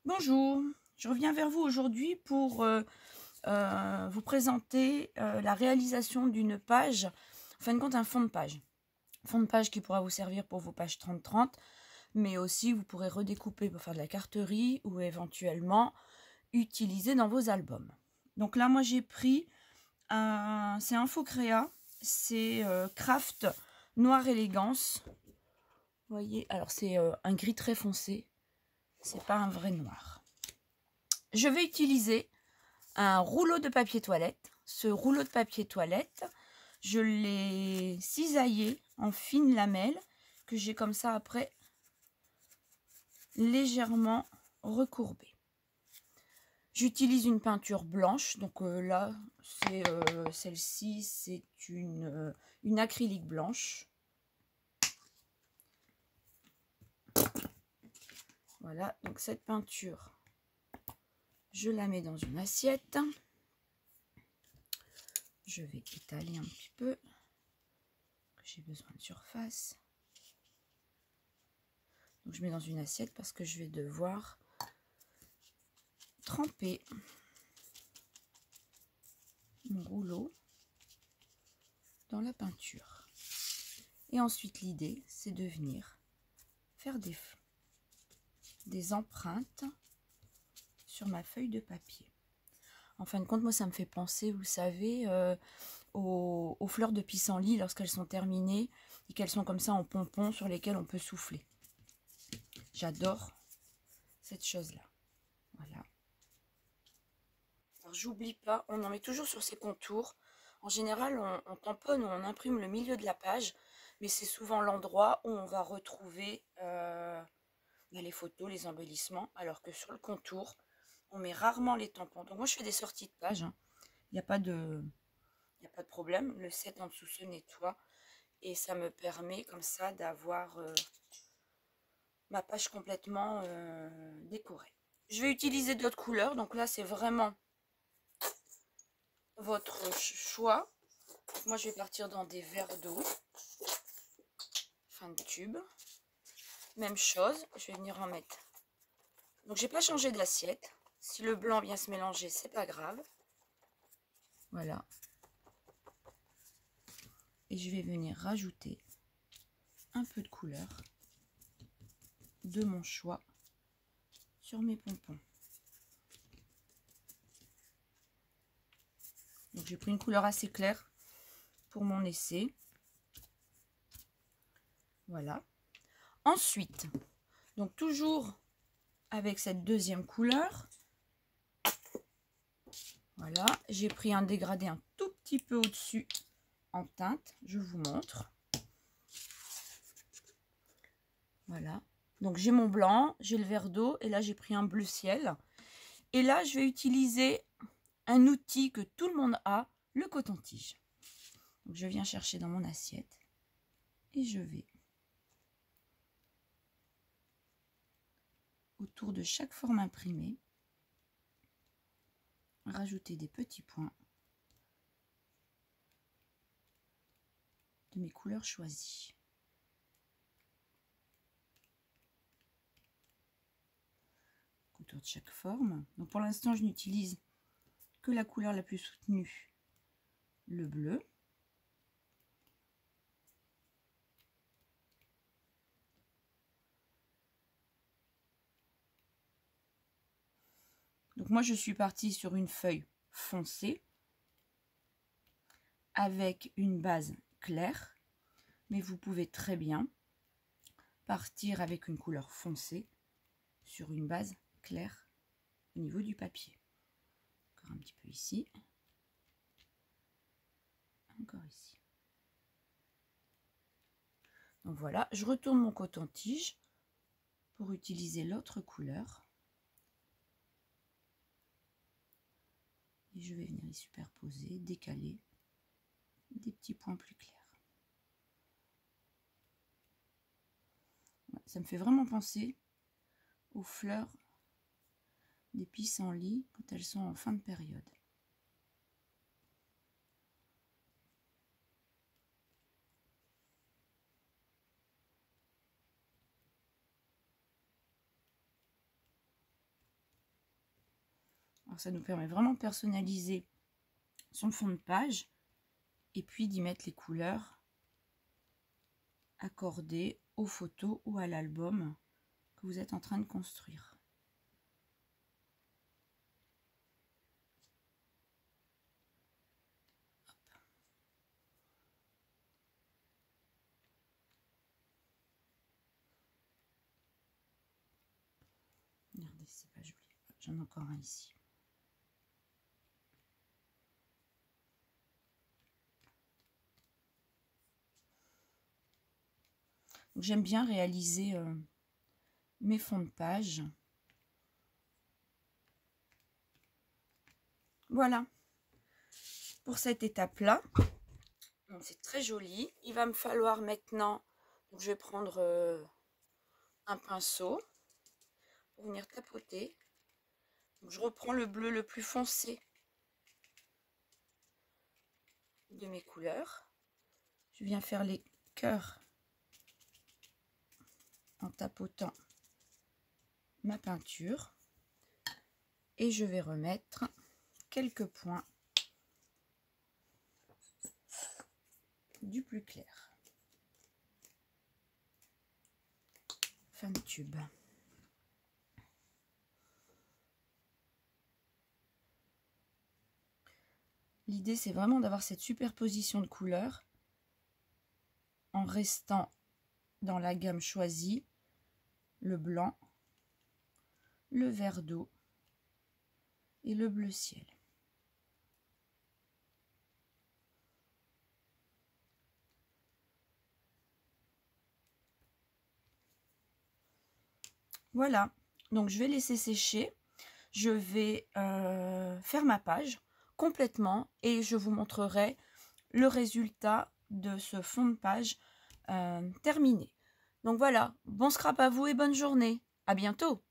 Bonjour, je reviens vers vous aujourd'hui pour vous présenter la réalisation d'une page, en fin de compte un fond de page. Fond de page qui pourra vous servir pour vos pages 30-30, mais aussi vous pourrez redécouper pour faire de la carterie ou éventuellement utiliser dans vos albums. Donc là, moi j'ai pris, c'est Info Créa, c'est Craft Noir Élégance. Vous voyez, alors c'est un gris très foncé, c'est pas un vrai noir. Je vais utiliser un rouleau de papier toilette. Ce rouleau de papier toilette, je l'ai cisaillé en fines lamelles que j'ai comme ça après légèrement recourbé. J'utilise une peinture blanche, donc là c'est celle-ci, c'est une acrylique blanche. Voilà, donc cette peinture, je la mets dans une assiette. Je vais étaler un petit peu. J'ai besoin de surface. Donc je mets dans une assiette parce que je vais devoir tremper mon rouleau dans la peinture. Et ensuite l'idée c'est de venir faire des empreintes sur ma feuille de papier. En fin de compte, moi ça me fait penser, vous savez, aux fleurs de pissenlit lorsqu'elles sont terminées et qu'elles sont comme ça en pompons sur lesquels on peut souffler. J'adore cette chose-là. Voilà. Alors j'oublie pas, on en met toujours sur ses contours. En général, on tamponne ou on imprime le milieu de la page, mais c'est souvent l'endroit où on va retrouver les photos, les embellissements, alors que sur le contour, on met rarement les tampons. Donc moi je fais des sorties de page, hein. Il n'y a pas de problème. Le set en dessous se nettoie et ça me permet comme ça d'avoir ma page complètement décorée. Je vais utiliser d'autres couleurs, donc là c'est vraiment votre choix. Moi je vais partir dans des verres d'eau, fin de tube. Même chose, je vais venir en mettre. Donc j'ai pas changé d'assiette. Si le blanc vient se mélanger, c'est pas grave. Voilà. Et je vais venir rajouter un peu de couleur de mon choix sur mes pompons. Donc j'ai pris une couleur assez claire pour mon essai. Voilà. Ensuite, donc toujours avec cette deuxième couleur, voilà, j'ai pris un dégradé un tout petit peu au-dessus en teinte, je vous montre. Voilà, donc j'ai mon blanc, j'ai le vert d'eau et là j'ai pris un bleu ciel. Et là je vais utiliser un outil que tout le monde a, le coton-tige. Donc je viens chercher dans mon assiette et je vais autour de chaque forme imprimée rajouter des petits points de mes couleurs choisies. Autour de chaque forme. Donc pour l'instant, je n'utilise que la couleur la plus soutenue, le bleu. Donc moi, je suis partie sur une feuille foncée avec une base claire, mais vous pouvez très bien partir avec une couleur foncée sur une base claire au niveau du papier. Encore un petit peu ici. Encore ici. Donc voilà, je retourne mon coton-tige pour utiliser l'autre couleur. Et je vais venir y superposer, décaler des petits points plus clairs. Ça me fait vraiment penser aux fleurs des pissenlits quand elles sont en fin de période. Alors ça nous permet vraiment de personnaliser son fond de page et puis d'y mettre les couleurs accordées aux photos ou à l'album que vous êtes en train de construire. Regardez, c'est pas joli. J'en ai encore un ici. J'aime bien réaliser mes fonds de page. Voilà pour cette étape-là. C'est très joli. Il va me falloir maintenant, donc je vais prendre un pinceau pour venir tapoter. Donc je reprends le bleu le plus foncé de mes couleurs. Je viens faire les cœurs en tapotant ma peinture et je vais remettre quelques points du plus clair. Fin de tube. L'idée, c'est vraiment d'avoir cette superposition de couleurs en restant dans la gamme choisie, le blanc, le vert d'eau et le bleu ciel. Voilà, donc je vais laisser sécher. Je vais faire ma page complètement et je vous montrerai le résultat de ce fond de page terminé. Donc voilà, bon scrap à vous et bonne journée. À bientôt.